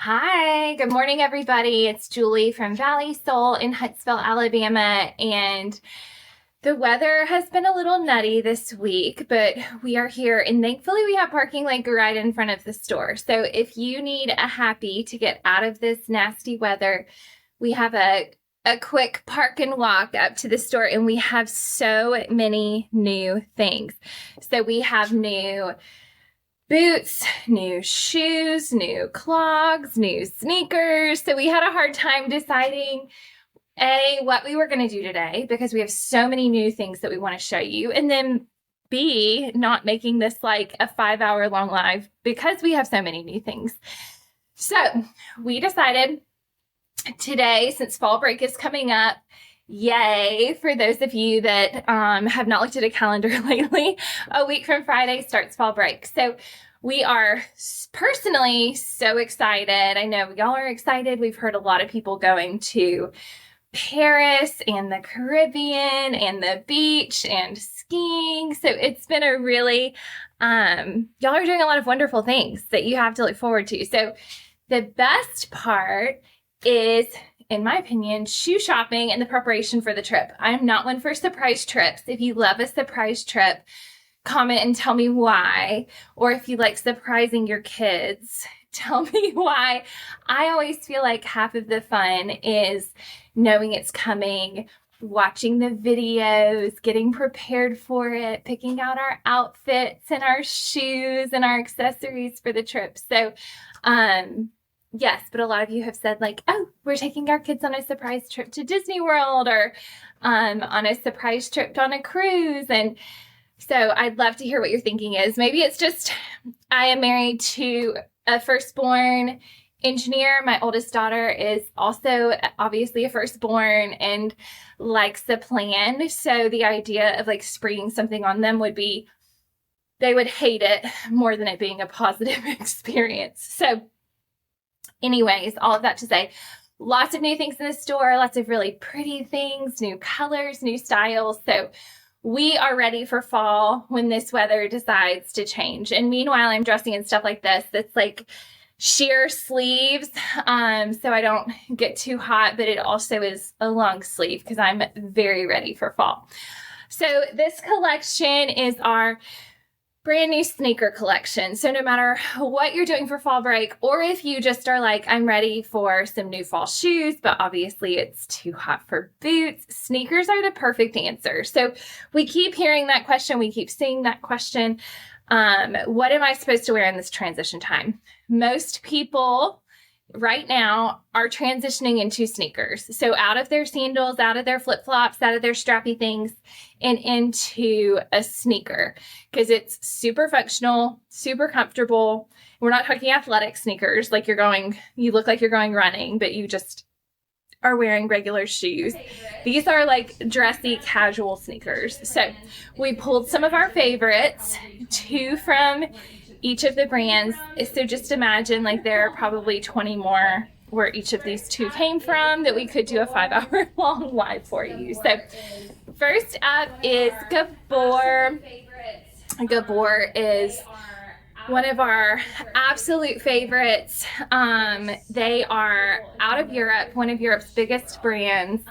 Hi, good morning, everybody. It's Julie from Valley Soul in Huntsville, Alabama, and the weather has been a little nutty this week, but we are here, and thankfully we have parking like right in front of the store. So if you need a happy to get out of this nasty weather, we have a quick park and walk up to the store, and we have so many new things. So we have new boots, new shoes, new clogs, new sneakers. So we had a hard time deciding what we were going to do today because we have so many new things that we want to show you. And then B, not making this like a 5-hour long live because we have so many new things. So we decided today, since fall break is coming up, yay, for those of you that have not looked at a calendar lately, a week from Friday starts fall break. So we are personally so excited. I know y'all are excited. We've heard a lot of people going to Paris and the Caribbean and the beach and skiing. So it's been a really, y'all are doing a lot of wonderful things that you have to look forward to. So the best part is, in my opinion, shoe shopping and the preparation for the trip. I'm not one for surprise trips. If you love a surprise trip, comment and tell me why. Or if you like surprising your kids, tell me why. I always feel like half of the fun is knowing it's coming, watching the videos, getting prepared for it, picking out our outfits and our shoes and our accessories for the trip. So, yes, but a lot of you have said like, oh, we're taking our kids on a surprise trip to Disney World or on a surprise trip on a cruise. And so I'd love to hear what your thinking is. Maybe it's just I am married to a firstborn engineer. My oldest daughter is also obviously a firstborn and likes the plan. So the idea of like springing something on them would be, they would hate it more than it being a positive experience. So anyways, all of that to say, lots of new things in the store, lots of really pretty things, new colors, new styles. So we are ready for fall when this weather decides to change. And meanwhile, I'm dressing in stuff like this. That's like sheer sleeves, so I don't get too hot, but it also is a long sleeve because I'm very ready for fall. So this collection is our brand new sneaker collection. So no matter what you're doing for fall break, or if you just are like, I'm ready for some new fall shoes, but obviously it's too hot for boots, sneakers are the perfect answer. So we keep hearing that question. We keep seeing that question. What am I supposed to wear in this transition time? Most people right now are transitioning into sneakers. So out of their sandals, out of their flip-flops, out of their strappy things, and into a sneaker because it's super functional, super comfortable. We're not talking athletic sneakers like you look like you're going running, but you just are wearing regular shoes. These are like dressy, casual sneakers. So we pulled some of our favorites, 2 from each of the brands. So just imagine like there are probably 20 more where each of these 2 came from that we could do a 5-hour long live for you. So first up is Gabor. Gabor is one of our absolute favorites. They are out of Europe, one of Europe's biggest brands.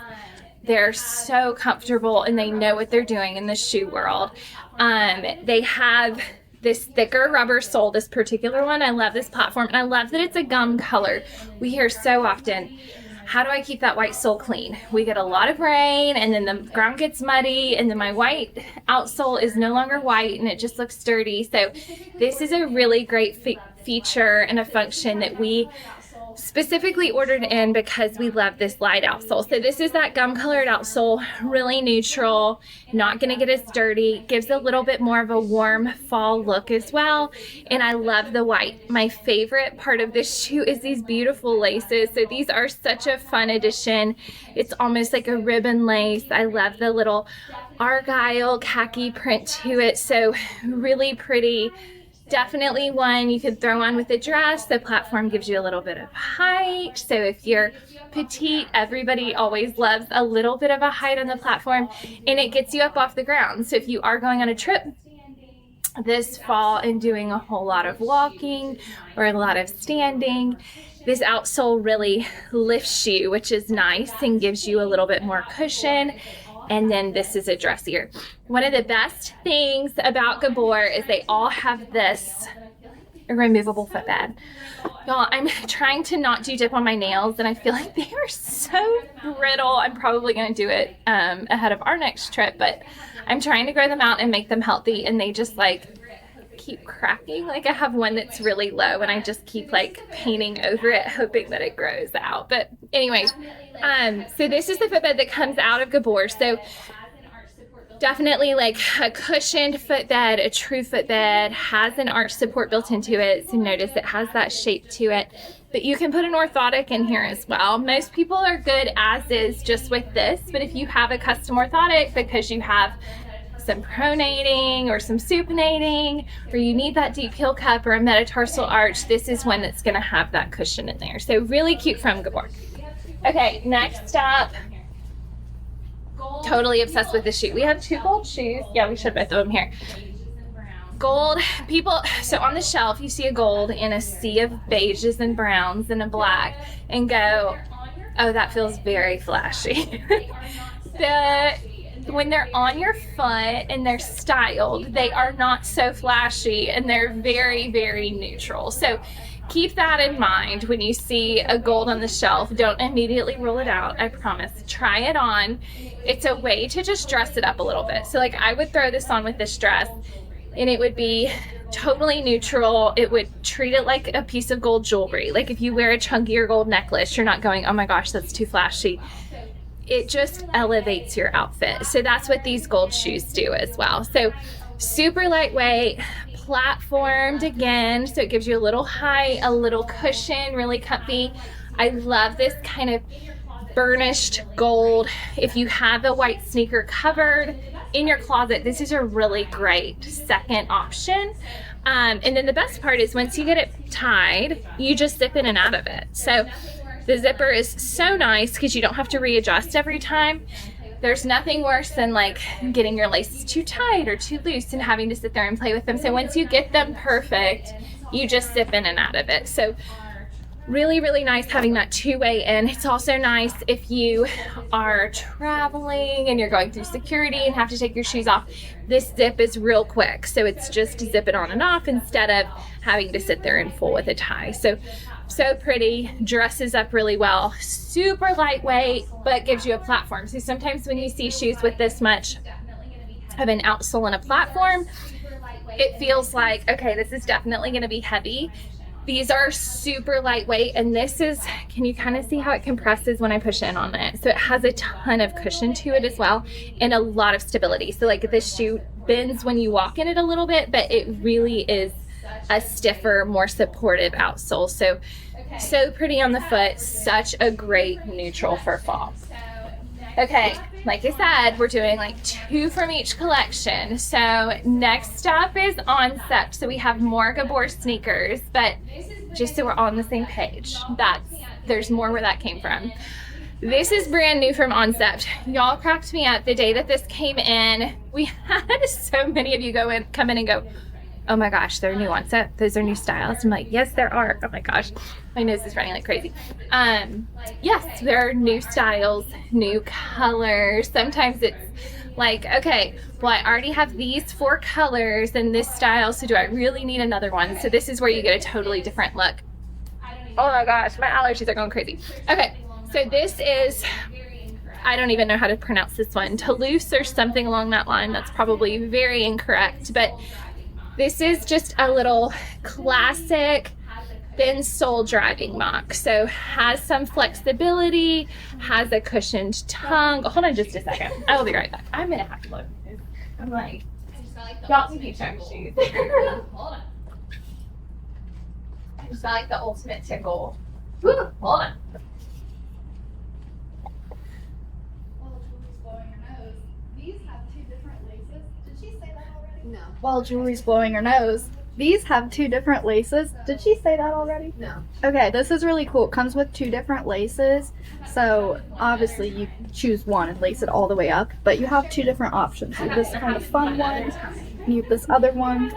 They're so comfortable and they know what they're doing in the shoe world. They have this thicker rubber sole, this particular one. I love this platform and I love that it's a gum color. We hear so often, how do I keep that white sole clean? We get a lot of rain and then the ground gets muddy and then my white outsole is no longer white and it just looks dirty. So this is a really great feature and a function that we specifically ordered in because we love this light outsole. So this is that gum colored outsole, really neutral, not going to get us dirty, gives a little bit more of a warm fall look as well. And I love the white. My favorite part of this shoe is these beautiful laces. So these are such a fun addition. It's almost like a ribbon lace. I love the little argyle khaki print to it. So really pretty. Definitely one you could throw on with a dress. The platform gives you a little bit of height. So if you're petite, everybody always loves a little bit of a height on the platform and it gets you up off the ground. So if you are going on a trip this fall and doing a whole lot of walking or a lot of standing, this outsole really lifts you, which is nice and gives you a little bit more cushion. And then this is a dressier. One of the best things about Gabor is they all have this removable footbed. Y'all, I'm trying to not do dip on my nails, and I feel like they are so brittle. I'm probably going to do it ahead of our next trip, but I'm trying to grow them out and make them healthy, and they just like keep cracking. Like I have one that's really low, and I just keep like painting over it, hoping that it grows out. But anyways, so this is the footbed that comes out of Gabor. So definitely like a cushioned footbed, a true footbed, has an arch support built into it. So notice it has that shape to it. But you can put an orthotic in here as well. Most people are good as is just with this, but if you have a custom orthotic because you have some pronating or some supinating, or you need that deep heel cup or a metatarsal arch, this is one that's gonna have that cushion in there. So really cute from Gabor. Okay, next up, totally obsessed with this shoe. We have 2 gold shoes. Yeah, we should both of them here. Gold, people, so on the shelf you see a gold in a sea of beiges and browns and a black and go, oh, that feels very flashy. When they're on your foot and they're styled, they are not so flashy and they're very, very neutral. So keep that in mind when you see a gold on the shelf. Don't immediately rule it out, I promise. Try it on. It's a way to just dress it up a little bit. So like I would throw this on with this dress and it would be totally neutral. It would treat it like a piece of gold jewelry. Like if you wear a chunkier gold necklace, you're not going, oh my gosh, that's too flashy. It just elevates your outfit. So that's what these gold shoes do as well. So super lightweight, platformed again, so it gives you a little height, a little cushion, really comfy. I love this kind of burnished gold. If you have a white sneaker covered in your closet, this is a really great second option. And then the best part is once you get it tied, you just zip in and out of it. So the zipper is so nice because you don't have to readjust every time. There's nothing worse than like getting your laces too tight or too loose and having to sit there and play with them. So once you get them perfect, you just zip in and out of it. So really, really nice having that 2-way in. It's also nice if you are traveling and you're going through security and have to take your shoes off. This zip is real quick. So it's just zip it on and off instead of having to sit there and fool with a tie. So pretty, dresses up really well, super lightweight, but gives you a platform. So sometimes when you see shoes with this much of an outsole and a platform, it feels like, okay, this is definitely gonna be heavy. These are super lightweight, and this is, can you kind of see how it compresses when I push in on it? So it has a ton of cushion to it as well, and a lot of stability. So like this shoe bends when you walk in it a little bit, but it really is a stiffer, more supportive outsole. So pretty on the foot, such a great neutral for fall. Okay, like I said, we're doing like 2 from each collection. So next up is Oncept. So we have more Gabor sneakers, but just so we're all on the same page, there's more where that came from. This is brand new from Oncept. Y'all cracked me up the day that this came in. We had so many of you come in and go, oh my gosh, they're new Oncept. Those are new styles. I'm like, yes, there are. Oh my gosh, my nose is running like crazy. Yes, there are new styles, new colors. Sometimes it's like, okay, well, I already have these 4 colors in this style, so do I really need another one? So this is where you get a totally different look. Oh my gosh, my allergies are going crazy. Okay, so this is, I don't even know how to pronounce this one, Toulouse or something along that line. That's probably very incorrect, but this is just a little classic thin sole dragging mock. So has some flexibility, has a cushioned tongue. Hold on just a second. I will be right back. I'm gonna have to look. I'm like, y'all can keep showing shoes. Hold on. I just got like the ultimate tickle. Woo, hold on. No. While Julie's blowing her nose, these have 2 different laces. Did she say that already? No. Okay, this is really cool. It comes with 2 different laces. So obviously you choose one and lace it all the way up, but you have 2 different options. You have this kind of fun one, and you have this other one.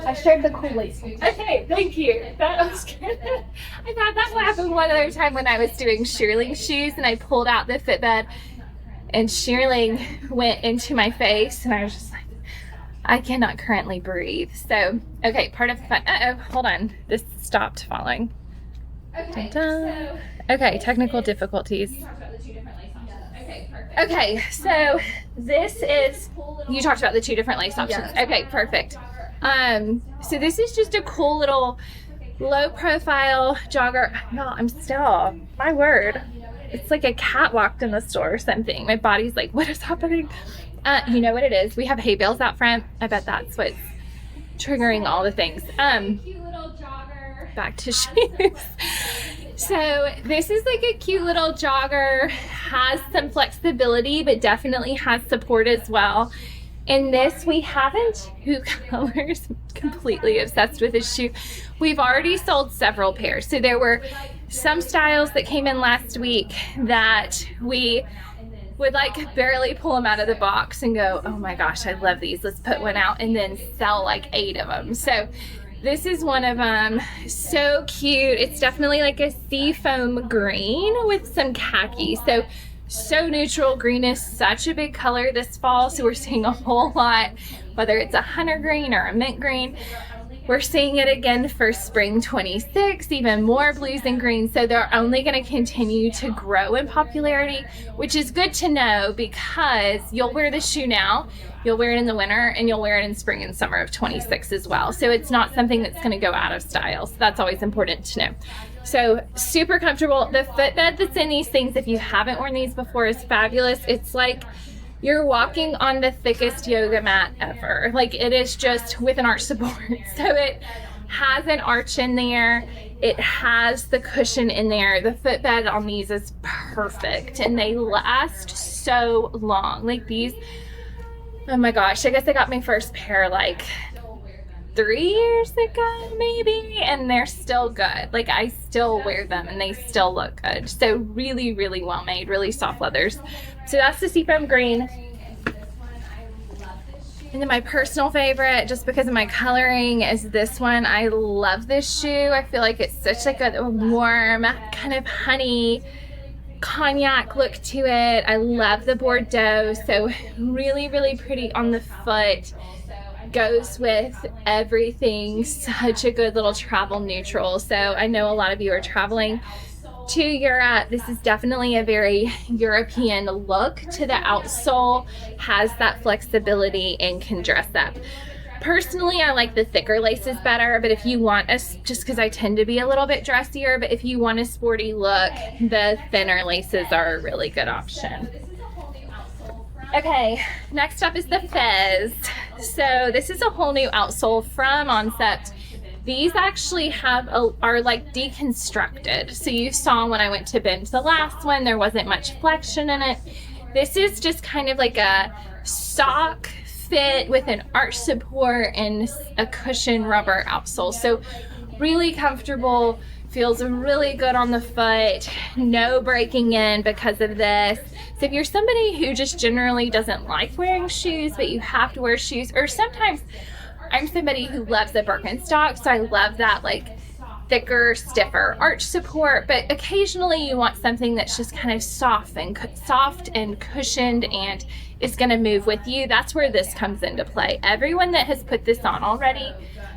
I shared the cool lace. Okay, thank you. That was good. I thought that happened one other time when I was doing shearling shoes and I pulled out the footbed and shearling went into my face and I was just like, I cannot currently breathe. So, okay, part of the fun. Hold on. This stopped falling. Okay. Dun-dun. Okay, technical difficulties. You talked about the 2 different lace options. Okay, perfect. Okay, so this is, you talked about the 2 different lace options. Yes. Okay, perfect. So this is just a cool little low profile jogger. No, I'm still, my word. It's like a cat walked in the store or something. My body's like, what is happening? You know what it is? We have hay bales out front. I bet that's what's triggering all the things. Cute little jogger. Back to shoes. So this is like a cute little jogger, has some flexibility, but definitely has support as well. In this, we have in 2 colors. Completely obsessed with this shoe. We've already sold several pairs. So there were some styles that came in last week that we would like barely pull them out of the box and go, oh my gosh, I love these. Let's put one out, and then sell like 8 of them. So this is one of them. So cute. It's definitely like a seafoam green with some khaki. So neutral. Green is such a big color this fall. So we're seeing a whole lot, whether it's a hunter green or a mint green. We're seeing it again for spring 26, even more blues and greens. So they're only going to continue to grow in popularity, which is good to know because you'll wear this shoe now, you'll wear it in the winter, and you'll wear it in spring and summer of 26 as well. So it's not something that's going to go out of style. So that's always important to know. So super comfortable. The footbed that's in these things, if you haven't worn these before, is fabulous. It's like you're walking on the thickest yoga mat ever. Like it is just with an arch support. So it has an arch in there. It has the cushion in there. The footbed on these is perfect and they last so long. Like these, oh my gosh, I guess I got my first pair like 3 years ago maybe, and they're still good. Like I still wear them and they still look good. So really, really well made, really soft leathers. So that's the seafoam green. And then my personal favorite, just because of my coloring, is this one. I love this shoe. I feel like it's such like a warm, kind of honey cognac look to it. I love the Bordeaux. So really, really pretty on the foot. Goes with everything. Such a good little travel neutral. So I know a lot of you are traveling to Europe. This is definitely a very European look to the outsole, has that flexibility and can dress up. Personally, I like the thicker laces better, but if you want just because I tend to be a little bit dressier, but if you want a sporty look, the thinner laces are a really good option. Okay, next up is the Fez. So this is a whole new outsole from Oncept. These actually are like deconstructed. So you saw when I went to binge the last one, there wasn't much flexion in it. This is just kind of like a sock fit with an arch support and a cushion rubber outsole. So really comfortable, feels really good on the foot, no breaking in because of this. So if you're somebody who just generally doesn't like wearing shoes, but you have to wear shoes, or sometimes I'm somebody who loves the Birkenstock, so I love that like thicker, stiffer arch support, but occasionally you want something that's just kind of soft and cushioned and is going to move with you. That's where this comes into play. Everyone that has put this on already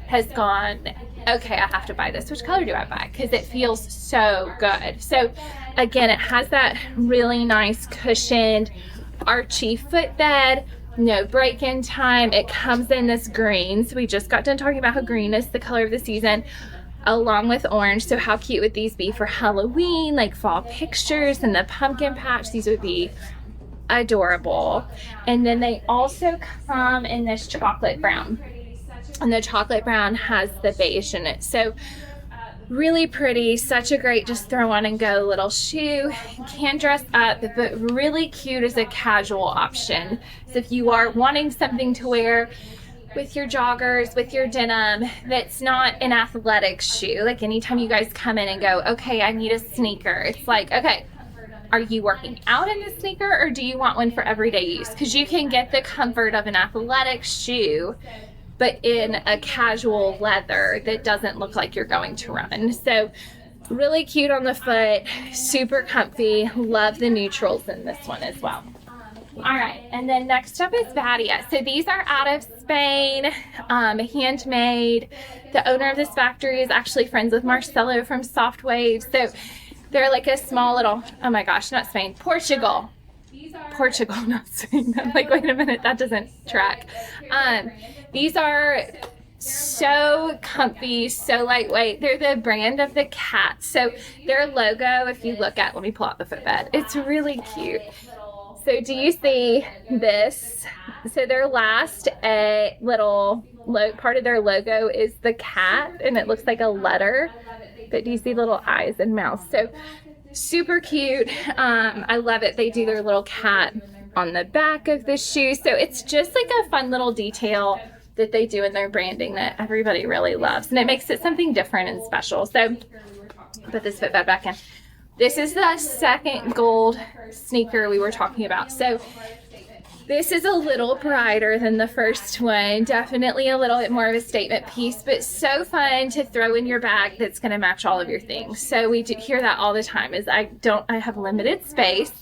has gone, okay, I have to buy this. Which color do I buy? Because it feels so good. So again, it has that really nice cushioned archy footbed. No break-in time. It comes in this green. So we just got done talking about how green is the color of the season, along with orange. So how cute would these be for Halloween, like fall pictures and the pumpkin patch? These would be adorable. And then they also come in this chocolate brown. And the chocolate brown has the beige in it. So really pretty, such a great just throw on and go little shoe. Can dress up, but really cute as a casual option. So if you are wanting something to wear with your joggers, with your denim, that's not an athletic shoe. Like anytime you guys come in and go, okay, I need a sneaker. It's like, okay, are you working out in the sneaker or do you want one for everyday use? Because you can get the comfort of an athletic shoe but in a casual leather that doesn't look like you're going to run. So really cute on the foot, super comfy. Love the neutrals in this one as well. All right, and then next up is Vaddia. So these are out of Spain, handmade. The owner of this factory is actually friends with Marcelo from Softwaves. So they're like a small little, oh my gosh, not Spain, Portugal, not Spain. I'm like, wait a minute, that doesn't track. These are so comfy, so lightweight. They're the brand of the cat. So their logo, if you look at, let me pull out the footbed. It's really cute. So do you see this? So their last little part of their logo is the cat, and it looks like a letter, but do you see little eyes and mouth? So super cute. I love it. They do their little cat on the back of the shoe. So it's just like a fun little detail that they do in their branding that everybody really loves, and it makes it something different and special. So put this footbed back in. This is the second gold sneaker we were talking about. So this is a little brighter than the first one. Definitely a little bit more of a statement piece, but so fun to throw in your bag that's going to match all of your things. So we do hear that all the time is I have limited space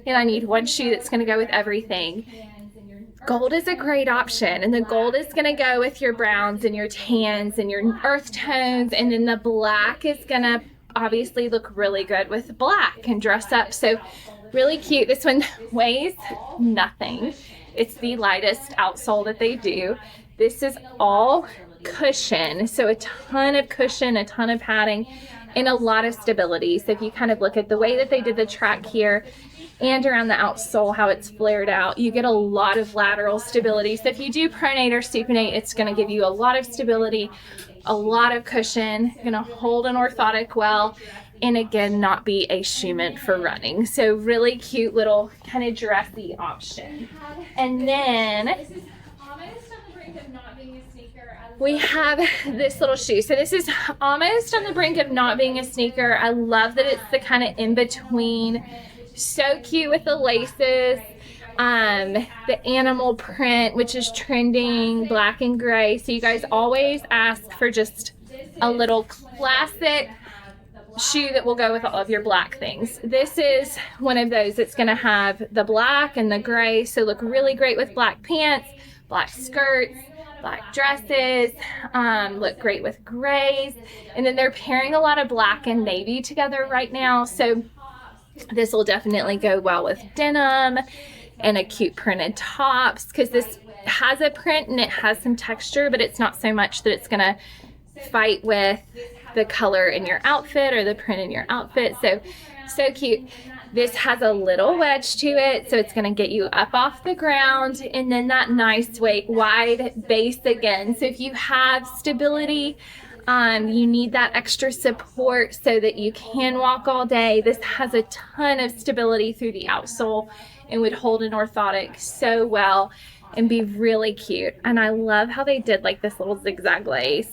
and I need one shoe that's going to go with everything. Gold is a great option, and the gold is going to go with your browns and your tans and your earth tones, and then the black is going to obviously look really good with black and dress up. So really cute. This one weighs nothing. It's the lightest outsole that they do. This is all cushion, so a ton of cushion, a ton of padding, and a lot of stability. So if you kind of look at the way that they did the track here and around the outsole, how it's flared out, you get a lot of lateral stability. So if you do pronate or supinate, it's going to give you a lot of stability, a lot of cushion, going to hold an orthotic well, and again, not be a shoe meant for running. So really cute little kind of dressy option. And then we have this little shoe. So this is almost on the brink of not being a sneaker. I love that it's the kind of in between. So cute with the laces. The animal print, which is trending, black and gray. So you guys always ask for just a little classic shoe that will go with all of your black things. This is one of those that's going to have the black and the gray, so look really great with black pants, black skirts, black dresses, look great with grays. And then they're pairing a lot of black and navy together right now, so this will definitely go well with denim and a cute printed tops, because this has a print and it has some texture, but it's not so much that it's going to fight with the color in your outfit or the print in your outfit. So cute. This has a little wedge to it, so it's going to get you up off the ground, and then that nice wide base again. So if you have stability, you need that extra support so that you can walk all day. This has a ton of stability through the outsole and would hold an orthotic so well and be really cute. And I love how they did like this little zigzag lace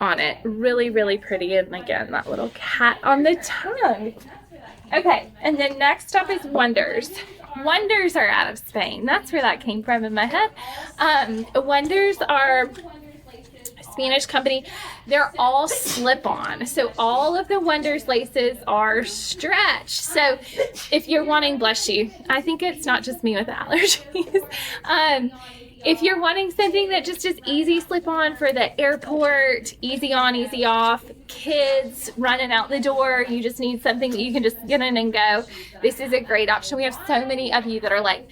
on it. Really, really pretty. And again, that little cat on the tongue. Okay, and then next up is Wønders. Wønders are out of Spain. That's where that came from in my head. Wønders are a Spanish company. They're all slip-on. So all of the Wønders laces are stretch. So if you're wanting, bless you, I think it's not just me with allergies. If you're wanting something that just is easy slip-on for the airport, easy on, easy off, kids running out the door, you just need something that you can just get in and go, this is a great option. We have so many of you that are like,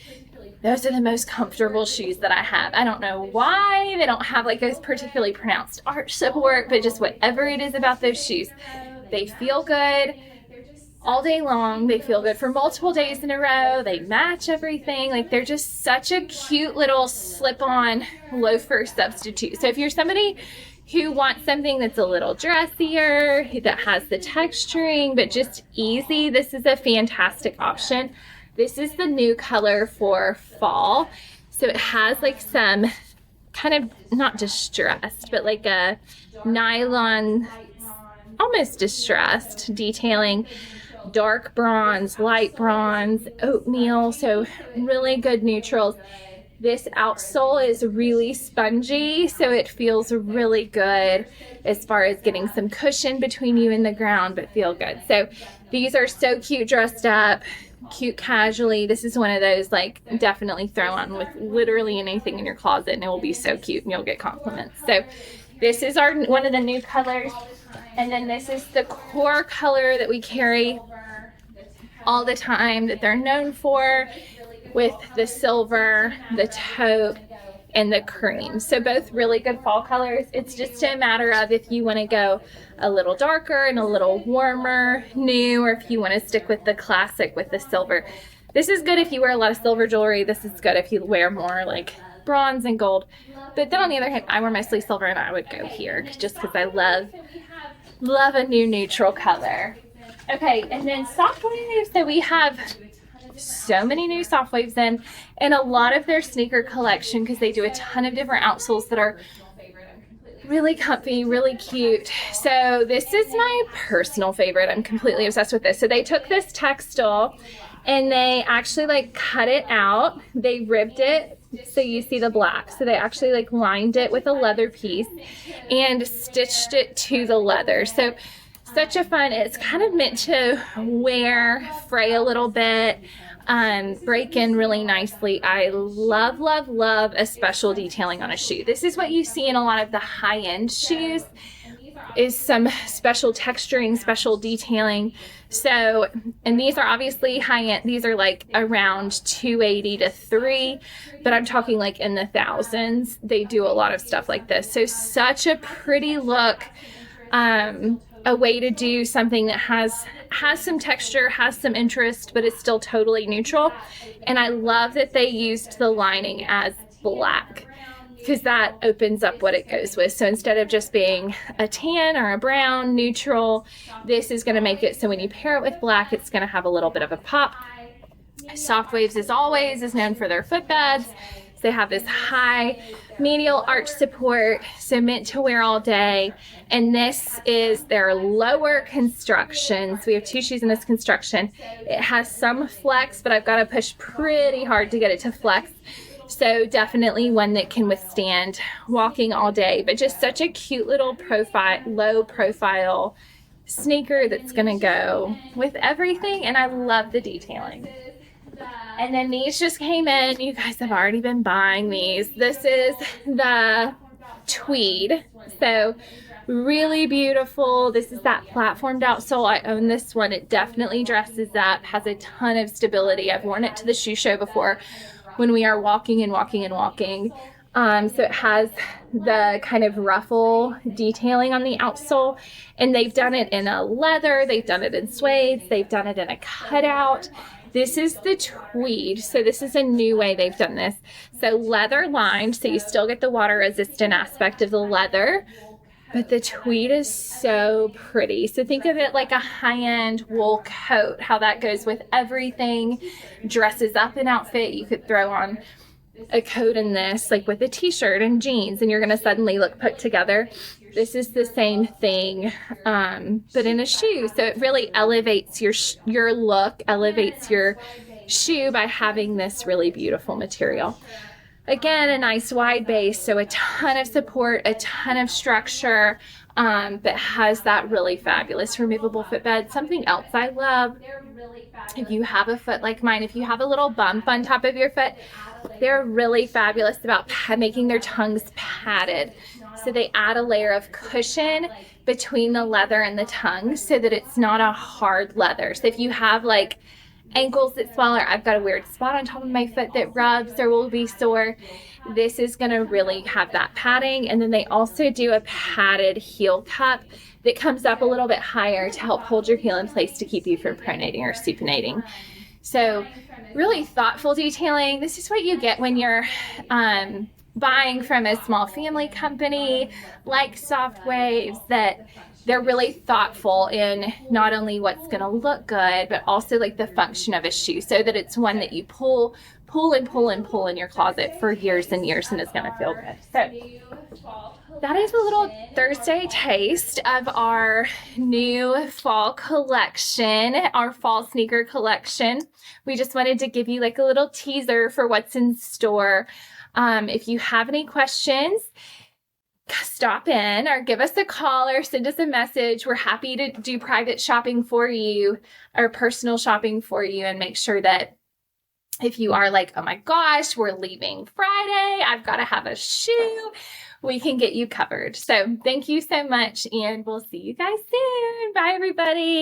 those are the most comfortable shoes that I have. I don't know why they don't have like those particularly pronounced arch support, but just whatever it is about those shoes, they feel good all day long. They feel good for multiple days in a row. They match everything. Like, they're just such a cute little slip-on loafer substitute. So if you're somebody who wants something that's a little dressier, that has the texturing, but just easy, this is a fantastic option. This is the new color for fall. So it has like some kind of, not distressed, but like a nylon, almost distressed detailing, dark bronze, light bronze, oatmeal, so really good neutrals. This outsole is really spongy, so it feels really good as far as getting some cushion between you and the ground, but feel good. So these are so cute dressed up, cute casually. This is one of those like definitely throw on with literally anything in your closet and it will be so cute and you'll get compliments. So this is our one of the new colors. And then this is the core color that we carry all the time that they're known for, with the silver, the taupe, and the cream. So both really good fall colors. It's just a matter of if you want to go a little darker and a little warmer new, or if you want to stick with the classic with the silver. This is good if you wear a lot of silver jewelry. This is good if you wear more like bronze and gold. But then on the other hand, I wear mostly silver and I would go here just because I love a new neutral color. Okay, and then Softwaves. So we have so many new Softwaves in, and a lot of their sneaker collection, because they do a ton of different outsoles that are really comfy, really cute. So this is my personal favorite. I'm completely obsessed with this. So they took this textile and they actually like cut it out. They ribbed it so you see the black. So they actually like lined it with a leather piece and stitched it to the leather. So such a fun, it's kind of meant to wear, fray a little bit, break in really nicely. I love a special detailing on a shoe. This is what you see in a lot of the high-end shoes, is some special texturing, special detailing. So, and these are obviously high-end. These are like around $280 to $300, but I'm talking like in the thousands. They do a lot of stuff like this. So such a pretty look. A way to do something that has some texture, has some interest, but it's still totally neutral. And I love that they used the lining as black, because that opens up what it goes with. So instead of just being a tan or a brown neutral, this is going to make it so when you pair it with black, it's going to have a little bit of a pop. Softwaves, as always, is known for their footbeds. So they have this high medial arch support, so meant to wear all day. And this is their lower construction. So we have two shoes in this construction. It has some flex, but I've got to push pretty hard to get it to flex. So definitely one that can withstand walking all day, but just such a cute little profile, low profile sneaker that's gonna go with everything. And I love the detailing. And then these just came in. You guys have already been buying these. This is the tweed. So really beautiful. This is that platformed outsole. I own this one. It definitely dresses up, has a ton of stability. I've worn it to the shoe show before when we are walking and walking and walking. So it has the kind of ruffle detailing on the outsole, and they've done it in a leather, they've done it in suede, they've done it in a cutout. This is the tweed, so this is a new way they've done this. So leather lined, so you still get the water resistant aspect of the leather, but the tweed is so pretty. So think of it like a high-end wool coat, how that goes with everything, dresses up an outfit. You could throw on a coat in this, like with a t-shirt and jeans, and you're gonna suddenly look put together. This is the same thing, but in a shoe. So it really elevates your look, elevates your shoe by having this really beautiful material. Again, a nice wide base, so a ton of support, a ton of structure, but has that really fabulous removable footbed. Something else I love, if you have a foot like mine, if you have a little bump on top of your foot, they're really fabulous about making their tongues padded. So they add a layer of cushion between the leather and the tongue so that it's not a hard leather. So if you have like ankles that swell, or I've got a weird spot on top of my foot that rubs or will be sore, this is going to really have that padding. And then they also do a padded heel cup that comes up a little bit higher to help hold your heel in place to keep you from pronating or supinating. So really thoughtful detailing. This is what you get when you're buying from a small family company like Softwaves, that they're really thoughtful in not only what's going to look good, but also like the function of a shoe, so that it's one that you pull in your closet for years and years, and it's going to feel good. So that is a little Thursday taste of our new fall collection, our fall sneaker collection. We just wanted to give you like a little teaser for what's in store. If you have any questions, stop in or give us a call or send us a message. We're happy to do private shopping for you or personal shopping for you, and make sure that if you are like, oh my gosh, we're leaving Friday, I've got to have a shoe, we can get you covered. So thank you so much, and we'll see you guys soon. Bye, everybody.